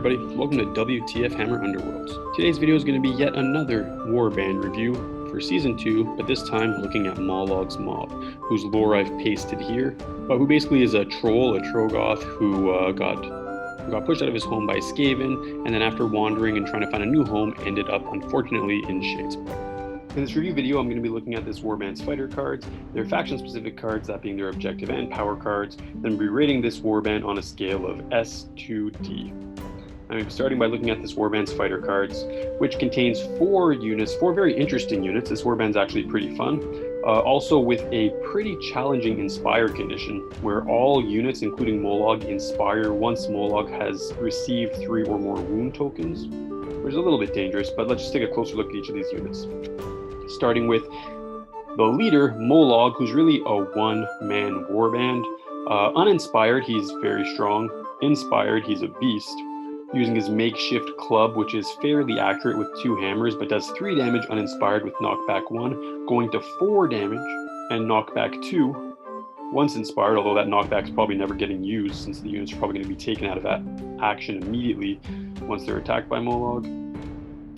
everybody, welcome to WTF Hammer Underworlds. Today's video is going to be yet another warband review for Season 2, but this time looking at Mollog's Mob, whose lore I've pasted here, but who basically is a troll, a Trogoth, who got pushed out of his home by Skaven, and then after wandering and trying to find a new home, ended up unfortunately in Shadespire. In this review video, I'm going to be looking at this warband's fighter cards, their faction-specific cards, that being their objective and power cards, then be rating this warband on a scale of S to D. I'm starting by looking at this warband's fighter cards, which contains four very interesting units. This warband's actually pretty fun. Also with a pretty challenging Inspire condition, where all units, including Mollog, inspire once Mollog has received 3 or more wound tokens, which is a little bit dangerous, but let's just take a closer look at each of these units. Starting with the leader, Mollog, who's really a one-man warband. Uninspired, he's very strong. Inspired, he's a beast, using his makeshift club, which is fairly accurate with 2 hammers, but does 3 damage uninspired with knockback 1, going to 4 damage and knockback 2 once inspired, although that knockback is probably never getting used since the units are probably going to be taken out of action immediately once they're attacked by Mollog.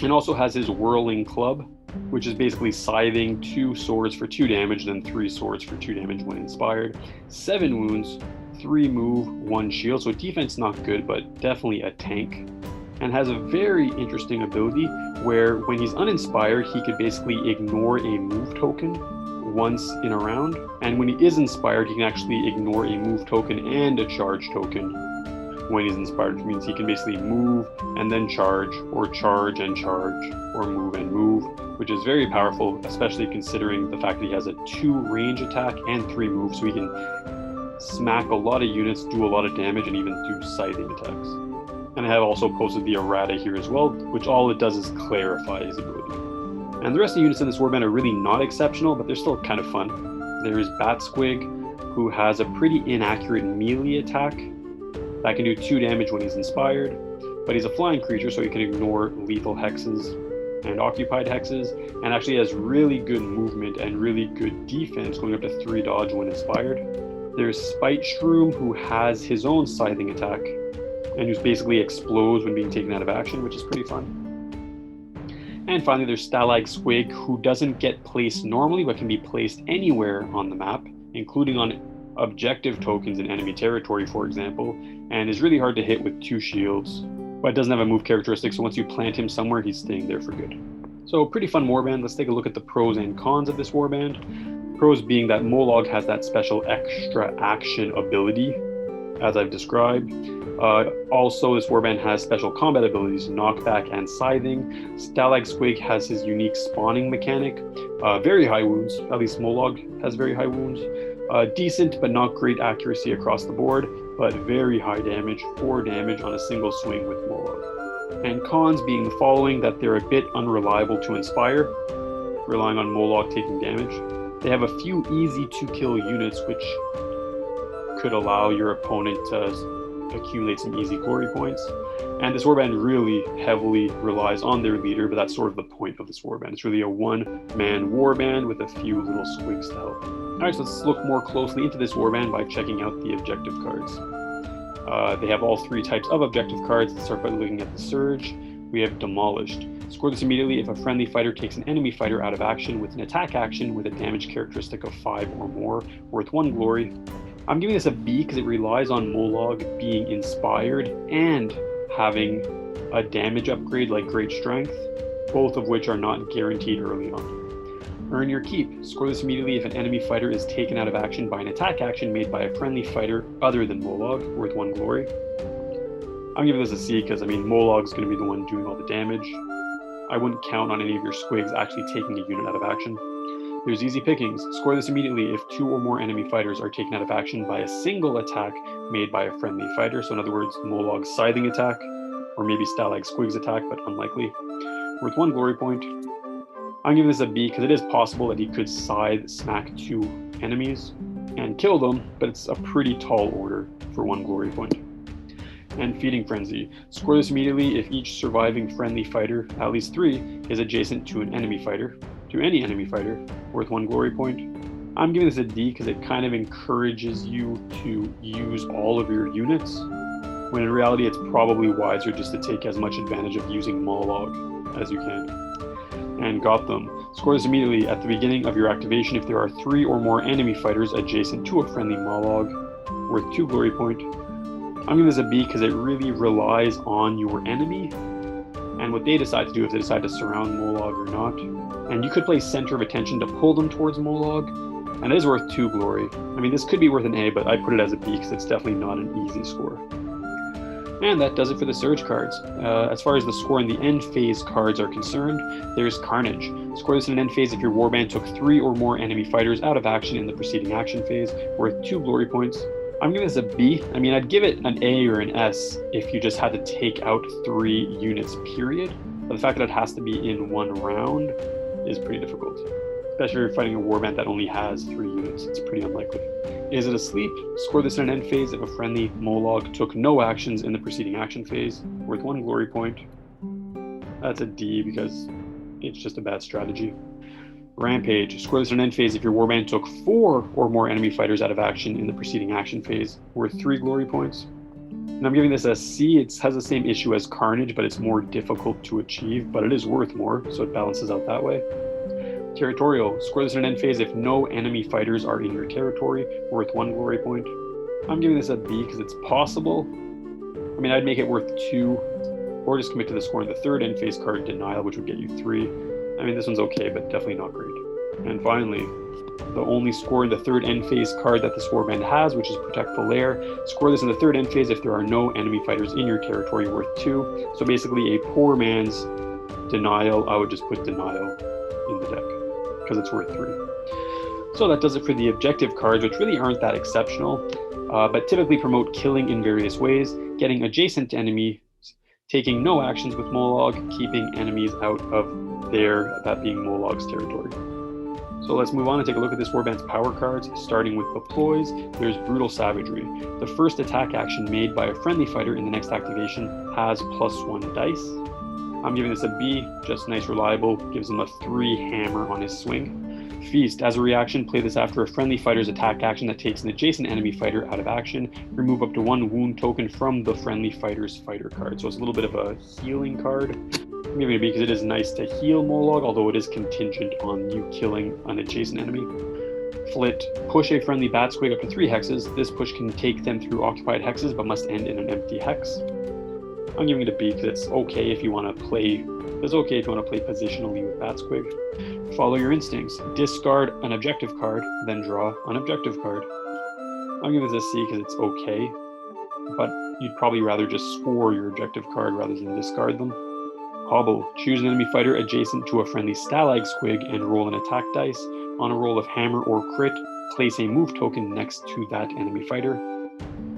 And also has his whirling club, which is basically scything 2 swords for 2 damage, then 3 swords for 2 damage when inspired. 7 wounds, 3 move, 1 shield, so defense not good, but definitely a tank. And has a very interesting ability where when he's uninspired, he could basically ignore a move token once in a round. And when he is inspired, he can actually ignore a move token and a charge token when he's inspired, which means he can basically move and then charge, or charge and charge, or move and move, which is very powerful, especially considering the fact that he has a 2 range attack and 3 moves, so he can smack a lot of units, do a lot of damage, and even do scything attacks. And I have also posted the errata here as well, which all it does is clarify his ability. And the rest of the units in this warband are really not exceptional, but they're still kind of fun. There is Batsquig, who has a pretty inaccurate melee attack that can do 2 damage when he's inspired, but he's a flying creature, so he can ignore lethal hexes and occupied hexes, and actually has really good movement and really good defense, going up to 3 dodge when inspired. There's Spite Shroom, who has his own scything attack, and who basically explodes when being taken out of action, which is pretty fun. And finally, there's Stalag Squig, who doesn't get placed normally, but can be placed anywhere on the map, including on objective tokens in enemy territory, for example, and is really hard to hit with 2 shields, but doesn't have a move characteristic, so once you plant him somewhere, he's staying there for good. So pretty fun warband. Let's take a look at the pros and cons of this warband. Pros being that Mollog has that special extra action ability, as I've described. Also, this warband has special combat abilities, knockback and scything. Stalag Squig has his unique spawning mechanic. Very high wounds, at least Mollog has very high wounds. Decent but not great accuracy across the board, but very high damage, 4 damage on a single swing with Mollog. And cons being the following: that they're a bit unreliable to inspire, relying on Mollog taking damage. They have a few easy to kill units, which could allow your opponent to accumulate some easy glory points. And this warband really heavily relies on their leader, but that's sort of the point of this warband. It's really a one-man warband with a few little squigs to help. Alright, so let's look more closely into this warband by checking out the objective cards. They have all 3 types of objective cards. Let's start by looking at the Surge. We have Demolished. Score this immediately if a friendly fighter takes an enemy fighter out of action with an attack action with a damage characteristic of 5 or more, worth 1 glory. I'm giving this a B because it relies on Mollog being inspired and having a damage upgrade like Great Strength, both of which are not guaranteed early on. Earn your keep. Score this immediately if an enemy fighter is taken out of action by an attack action made by a friendly fighter other than Mollog, worth 1 glory. I'm giving this a C because, Mollog's going to be the one doing all the damage. I wouldn't count on any of your squigs actually taking a unit out of action. There's Easy Pickings. Score this immediately if 2 or more enemy fighters are taken out of action by a single attack made by a friendly fighter. So in other words, Mollog's scything attack, or maybe Stalag Squig's attack, but unlikely. Worth 1 glory point. I'm giving this a B because it is possible that he could scythe smack 2 enemies and kill them, but it's a pretty tall order for 1 glory point. And Feeding Frenzy. Score this immediately if each surviving friendly fighter, at least 3, is adjacent to an enemy fighter, to any enemy fighter, worth 1 glory point. I'm giving this a D because it kind of encourages you to use all of your units when in reality it's probably wiser just to take as much advantage of using Mollog as you can. And got them. Score this immediately at the beginning of your activation if there are 3 or more enemy fighters adjacent to a friendly Mollog, worth 2 glory point. I'm giving this a B because it really relies on your enemy and what they decide to do, if they decide to surround Mollog or not. And you could play Center of Attention to pull them towards Mollog, and it is worth 2 glory. I mean, this could be worth an A, but I put it as a B because it's definitely not an easy score. And that does it for the Surge cards. As far as the score in the end phase cards are concerned, there's Carnage. Score this in an end phase if your warband took 3 or more enemy fighters out of action in the preceding action phase, worth 2 glory points. I'm giving this a B. I mean, I'd give it an A or an S if you just had to take out 3 units, period. But the fact that it has to be in 1 round is pretty difficult. Especially if you're fighting a warband that only has 3 units. It's pretty unlikely. Is it a sleep? Score this in an end phase if a friendly Mollog took no actions in the preceding action phase, worth 1 glory point. That's a D because it's just a bad strategy. Rampage. Score this in an end phase if your warband took 4 or more enemy fighters out of action in the preceding action phase, worth 3 glory points. And I'm giving this a C. It has the same issue as Carnage, but it's more difficult to achieve, but it is worth more, so it balances out that way. Territorial. Score this in an end phase if no enemy fighters are in your territory, worth 1 glory point. I'm giving this a B because it's possible. I mean, I'd make it worth 2, or just commit to the score in the third end phase card, Denial, which would get you 3. I mean, this one's okay, but definitely not great. And finally, the only score in the third end phase card that this warband has, which is Protect the Lair. Score this in the third end phase if there are no enemy fighters in your territory, worth 2. So basically a poor man's Denial. I would just put Denial in the deck because it's worth 3. So that does it for the objective cards, which really aren't that exceptional, but typically promote killing in various ways, getting adjacent to enemies, taking no actions with Mollog, keeping enemies out of that being Mollog's territory. So let's move on and take a look at this warband's power cards, starting with the ploys. There's Brutal Savagery. The first attack action made by a friendly fighter in the next activation has +1 dice. I'm giving this a B, just nice, reliable, gives him a 3 hammer on his swing. Feast. As a reaction, play this after a friendly fighter's attack action that takes an adjacent enemy fighter out of action. Remove up to 1 wound token from the friendly fighter's fighter card. So it's a little bit of a healing card. I'm giving it a B because it is nice to heal Mollog, although it is contingent on you killing an adjacent enemy. Flit. Push a friendly bat squig up to 3 hexes. This push can take them through occupied hexes, but must end in an empty hex. I'm giving it a B because it's okay if you want to play. It's okay if you want to play positionally with bat squig. Follow your instincts. Discard an objective card, then draw an objective card. I'm giving this a C because it's okay, but you'd probably rather just score your objective card rather than discard them. Hobble. Choose an enemy fighter adjacent to a friendly Stalag Squig and roll an attack dice. On a roll of hammer or crit, place a move token next to that enemy fighter.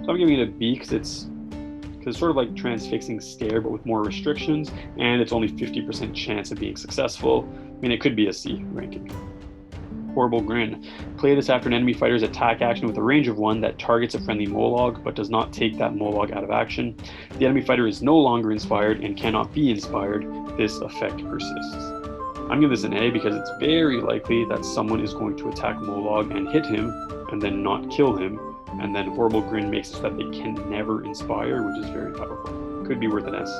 So I'm giving it a B because it's sort of like Transfixing Stare, but with more restrictions, and it's only 50% chance of being successful. I mean, it could be a C ranking. Horrible Grin. Play this after an enemy fighter's attack action with a range of 1 that targets a friendly Mollog, but does not take that Mollog out of action. The enemy fighter is no longer inspired and cannot be inspired. This effect persists. I'm giving this an A because it's very likely that someone is going to attack Mollog and hit him, and then not kill him, and then Horrible Grin makes it so that they can never inspire, which is very powerful. Could be worth an S.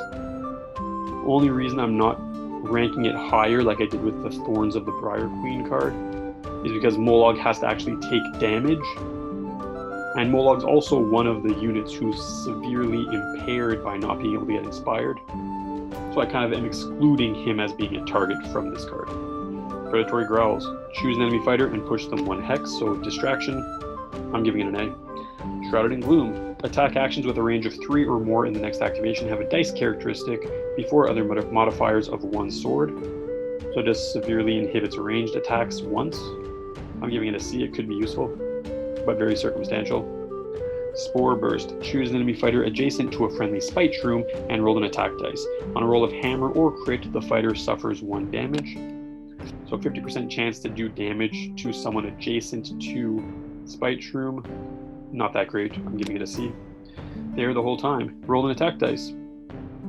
Only reason I'm not ranking it higher like I did with the Thorns of the Briar Queen card is because Mollog has to actually take damage, and Mollog's also one of the units who's severely impaired by not being able to get inspired. So I kind of am excluding him as being a target from this card. Predatory Growls. Choose an enemy fighter and push them 1 hex, so distraction. I'm giving it an A. Shrouded in Gloom. Attack actions with a range of 3 or more in the next activation have a dice characteristic before other modifiers of 1 sword. So it just severely inhibits ranged attacks once. I'm giving it a C. It could be useful, but very circumstantial. Spore Burst. Choose an enemy fighter adjacent to a friendly Spite Shroom and roll an attack dice. On a roll of hammer or crit, the fighter suffers 1 damage. So 50% chance to do damage to someone adjacent to Spite Shroom. Not that great. I'm giving it a C. There the whole time. Roll an attack dice.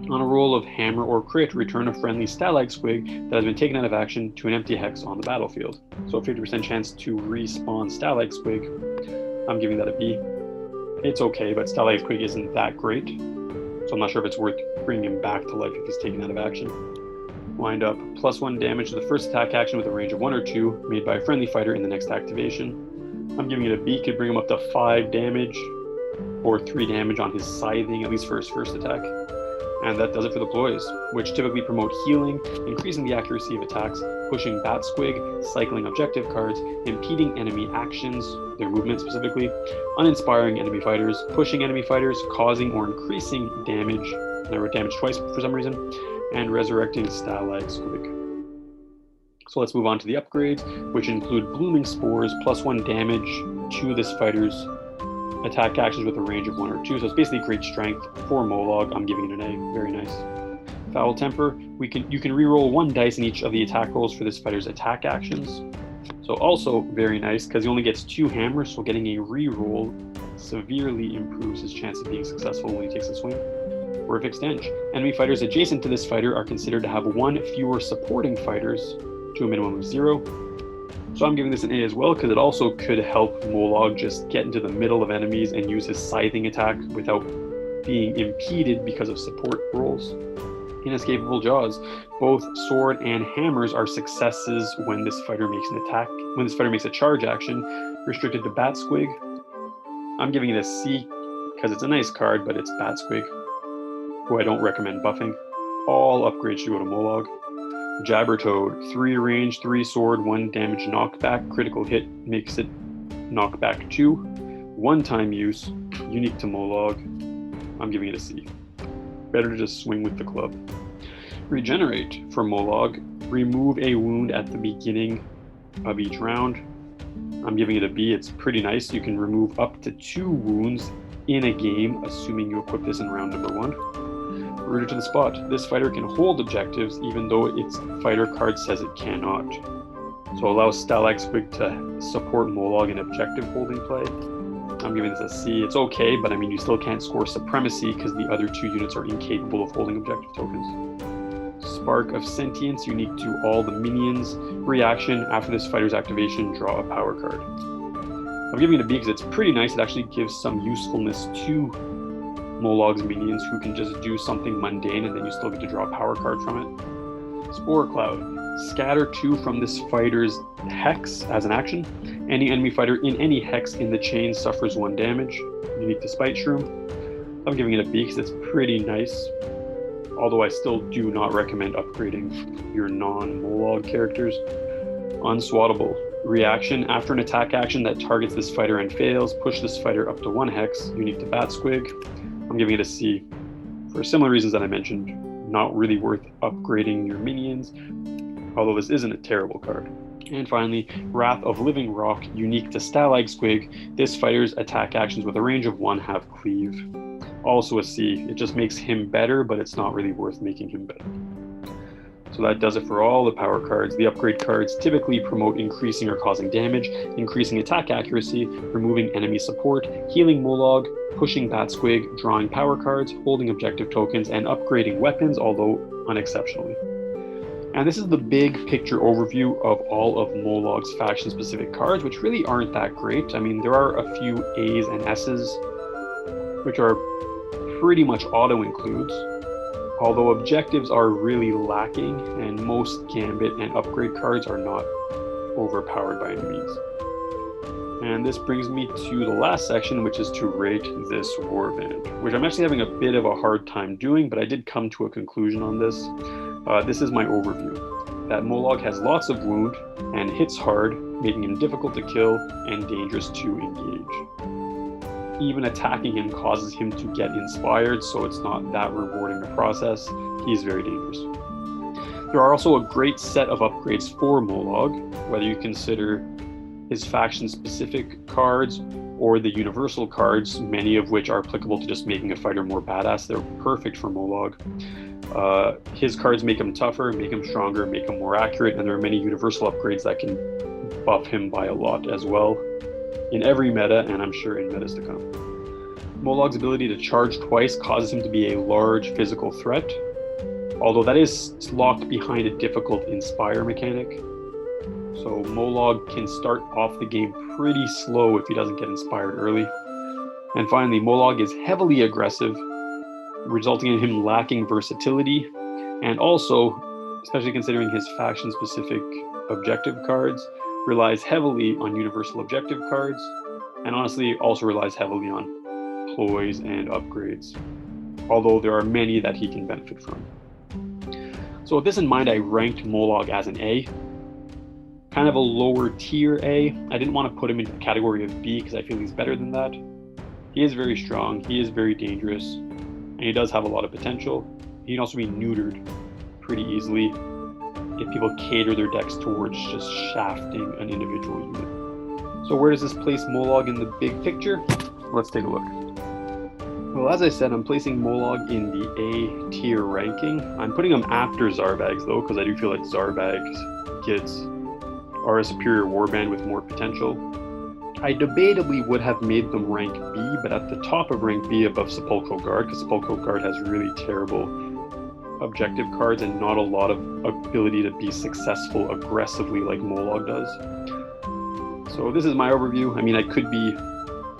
On a roll of hammer or crit, return a friendly Stalag Squig that has been taken out of action to an empty hex on the battlefield. So a 50% chance to respawn Stalag Squig. I'm giving that a B. It's okay, but Stalag Squig isn't that great. So I'm not sure if it's worth bringing him back to life if he's taken out of action. Wind up, +1 damage to the first attack action with a range of 1 or 2, made by a friendly fighter in the next activation. I'm giving it a B, could bring him up to 5 damage, or 3 damage on his scything, at least for his first attack. And that does it for the ploys, which typically promote healing, increasing the accuracy of attacks, pushing Bat Squig, cycling objective cards, impeding enemy actions, their movement specifically, uninspiring enemy fighters, pushing enemy fighters, causing or increasing damage, and I wrote damage twice for some reason, and resurrecting Stalag Squig. So let's move on to the upgrades, which include Blooming Spores, +1 damage to this fighter's attack actions with a range of 1 or 2. So it's basically great strength for Mollog. I'm giving it an A. Very nice. Foul Temper. You can reroll 1 dice in each of the attack rolls for this fighter's attack actions. So also very nice because he only gets 2 hammers, so getting a reroll severely improves his chance of being successful when he takes a swing. Horrific Stench. Enemy fighters adjacent to this fighter are considered to have 1 fewer supporting fighters to a minimum of 0. So I'm giving this an A as well because it also could help Mollog just get into the middle of enemies and use his scything attack without being impeded because of support rolls. Inescapable Jaws. Both sword and hammers are successes when this fighter makes an attack. When this fighter makes a charge action, restricted to Bat Squig. I'm giving it a C because it's a nice card, but it's Bat Squig, who I don't recommend buffing. All upgrades should go to Mollog. Jabbertoad, 3 range, 3 sword, 1 damage knockback, critical hit makes it knockback 2. 1-time use, unique to Mollog. I'm giving it a C. Better to just swing with the club. Regenerate for Mollog, remove a wound at the beginning of each round. I'm giving it a B. It's pretty nice. You can remove up to 2 wounds in a game, assuming you equip this in round number 1. Rooted to the Spot. This fighter can hold objectives even though its fighter card says it cannot. So allows Stalag Squig to support Mollog in objective holding play. I'm giving this a C. It's okay, but I mean you still can't score Supremacy because the other 2 units are incapable of holding objective tokens. Spark of Sentience, unique to all the minions. Reaction, after this fighter's activation, draw a power card. I'm giving it a B because it's pretty nice. It actually gives some usefulness to Mollog's minions who can just do something mundane and then you still get to draw a power card from it. Spore Cloud. Scatter 2 from this fighter's hex as an action. Any enemy fighter in any hex in the chain suffers 1 damage. Unique to Spite Shroom. I'm giving it a B because it's pretty nice. Although I still do not recommend upgrading your non-Mollog characters. Unswattable. Reaction, after an attack action that targets this fighter and fails, push this fighter up to 1 hex, unique to Bat Squig. I'm giving it a C. For similar reasons that I mentioned, not really worth upgrading your minions, although this isn't a terrible card. And finally, Wrath of Living Rock, unique to Stalag Squig. This fighter's attack actions with a range of 1 have cleave. Also a C. It just makes him better, but it's not really worth making him better. So that does it for all the power cards. The upgrade cards typically promote increasing or causing damage, increasing attack accuracy, removing enemy support, healing Mollog, pushing Bat Squig, drawing power cards, holding objective tokens, and upgrading weapons, although unexceptionally. And this is the big picture overview of all of Mollog's faction-specific cards, which really aren't that great. I mean, there are a few A's and S's, which are pretty much auto-includes, although objectives are really lacking, and most Gambit and upgrade cards are not overpowered by any means. And this brings me to the last section, which is to rate this warband, which I'm actually having a bit of a hard time doing, but I did come to a conclusion on this. This is my overview. That Mollog has lots of wound and hits hard, making him difficult to kill and dangerous to engage. Even attacking him causes him to get inspired, so it's not that rewarding a process. He's very dangerous. There are also a great set of upgrades for Mollog, whether you consider his faction-specific cards or the universal cards, many of which are applicable to just making a fighter more badass. They're perfect for Mollog. His cards make him tougher, make him stronger, make him more accurate, and there are many universal upgrades that can buff him by a lot as well in every meta, and I'm sure in metas to come. Mollog's ability to charge twice causes him to be a large physical threat, although that is locked behind a difficult Inspire mechanic. So Mollog can start off the game pretty slow if he doesn't get inspired early. And finally, Mollog is heavily aggressive, resulting in him lacking versatility, and also, especially considering his faction-specific objective cards, relies heavily on universal objective cards, and honestly also relies heavily on ploys and upgrades, although there are many that he can benefit from. So with this in mind, I ranked Mollog as an A, kind of a lower tier A. I didn't want to put him into the category of B because I feel he's better than that. He is very strong, he is very dangerous, and he does have a lot of potential. He can also be neutered pretty easily if people cater their decks towards just shafting an individual unit. So where does this place Mollog in the big picture? Let's take a look. Well, as I said, I'm placing Mollog in the A tier ranking. I'm putting him after Zarbags though, because I do feel like Zarbags kids are a superior warband with more potential. I debatably would have made them rank B, but at the top of rank B above Sepulchral Guard, because Sepulchral Guard has really terrible objective cards and not a lot of ability to be successful aggressively like Mollog does. So this is my overview. I mean, I could be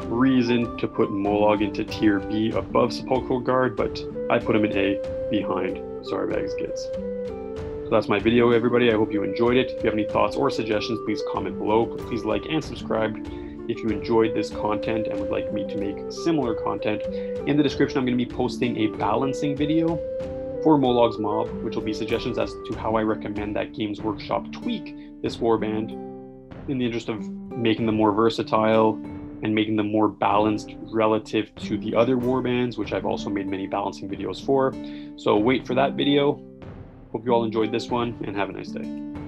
reasoned to put Mollog into tier B above Sepulchral Guard, but I put him in A behind Zarbags Kids. So that's my video, everybody. I hope you enjoyed it. If you have any thoughts or suggestions, please comment below. Please like and subscribe if you enjoyed this content and would like me to make similar content. In the description, I'm going to be posting a balancing video for Mollog's Mob, which will be suggestions as to how I recommend that Games Workshop tweak this warband in the interest of making them more versatile and making them more balanced relative to the other warbands, which I've also made many balancing videos for. So wait for that video. Hope you all enjoyed this one and have a nice day.